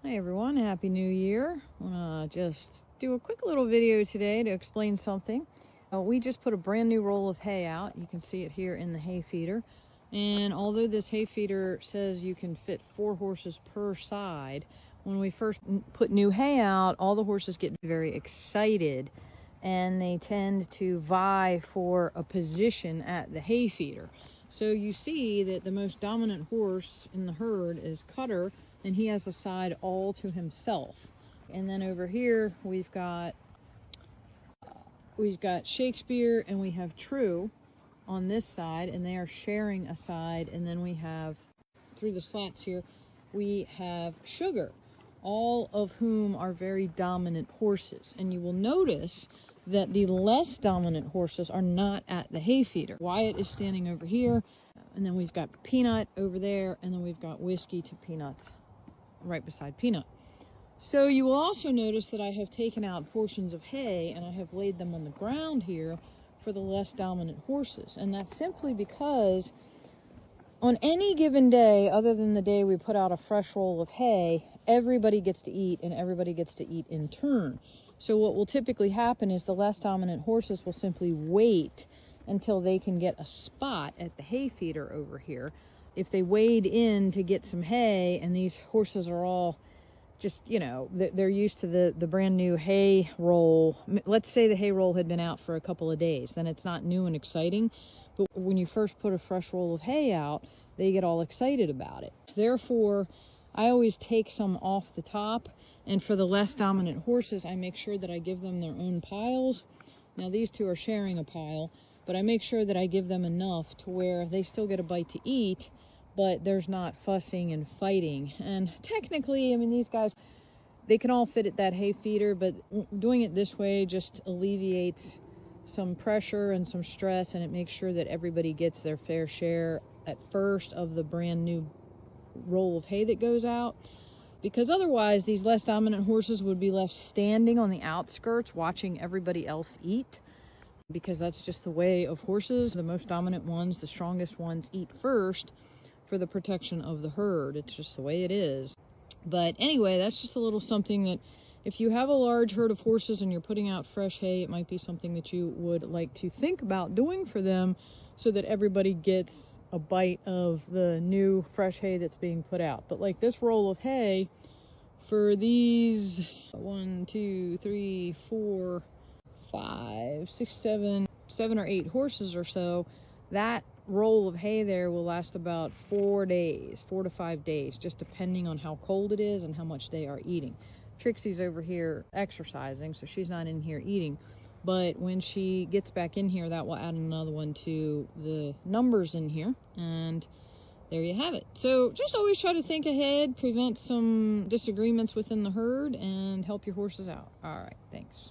Hi everyone, Happy New Year. I want to just do a quick little video today to explain something. We just put a brand new roll of hay out. You can see it here in the hay feeder. And although this hay feeder says you can fit 4 horses per side, when we first put new hay out, all the horses get very excited and they tend to vie for a position at the hay feeder. So you see that the most dominant horse in the herd is Cutter, and he has the side all to himself. And then over here we've got Shakespeare and we have True on this side, and they are sharing a side. And then we have, through the slats here, we have Sugar, all of whom are very dominant horses. And you will notice that the less dominant horses are not at the hay feeder. Wyatt is standing over here, and then we've got Peanut over there, and then we've got Whiskey to Peanut's right beside Peanut. So you will also notice that I have taken out portions of hay and I have laid them on the ground here for the less dominant horses. And that's simply because on any given day, other than the day we put out a fresh roll of hay, everybody gets to eat and everybody gets to eat in turn. So what will typically happen is the less dominant horses will simply wait until they can get a spot at the hay feeder over here. If they wade in to get some hay and these horses are all just, you know, they're used to the brand new hay roll. Let's say the hay roll had been out for a couple of days, then it's not new and exciting. But when you first put a fresh roll of hay out, they get all excited about it. Therefore, I always take some off the top, and for the less dominant horses, I make sure that I give them their own piles. Now these two are sharing a pile, but I make sure that I give them enough to where they still get a bite to eat, but there's not fussing and fighting. And technically, I mean, these guys, they can all fit at that hay feeder, but doing it this way just alleviates some pressure and some stress, and it makes sure that everybody gets their fair share at first of the brand new roll of hay that goes out. Because otherwise, these less dominant horses would be left standing on the outskirts watching everybody else eat, because that's just the way of horses. The most dominant ones, the strongest ones, eat first for the protection of the herd. It's just the way it is. But anyway, that's just a little something that if you have a large herd of horses and you're putting out fresh hay, it might be something that you would like to think about doing for them so that everybody gets a bite of the new fresh hay that's being put out. But like this roll of hay, for these 1, 2, 3, 4, 5, 6, 7 or 8 horses or so, that roll of hay there will last about 4 days, 4 to 5 days, just depending on how cold it is and how much they are eating. Trixie's over here exercising, so she's not in here eating, but when she gets back in here, that will add another one to the numbers in here, and there you have it. So just always try to think ahead, prevent some disagreements within the herd, and help your horses out. All right, thanks.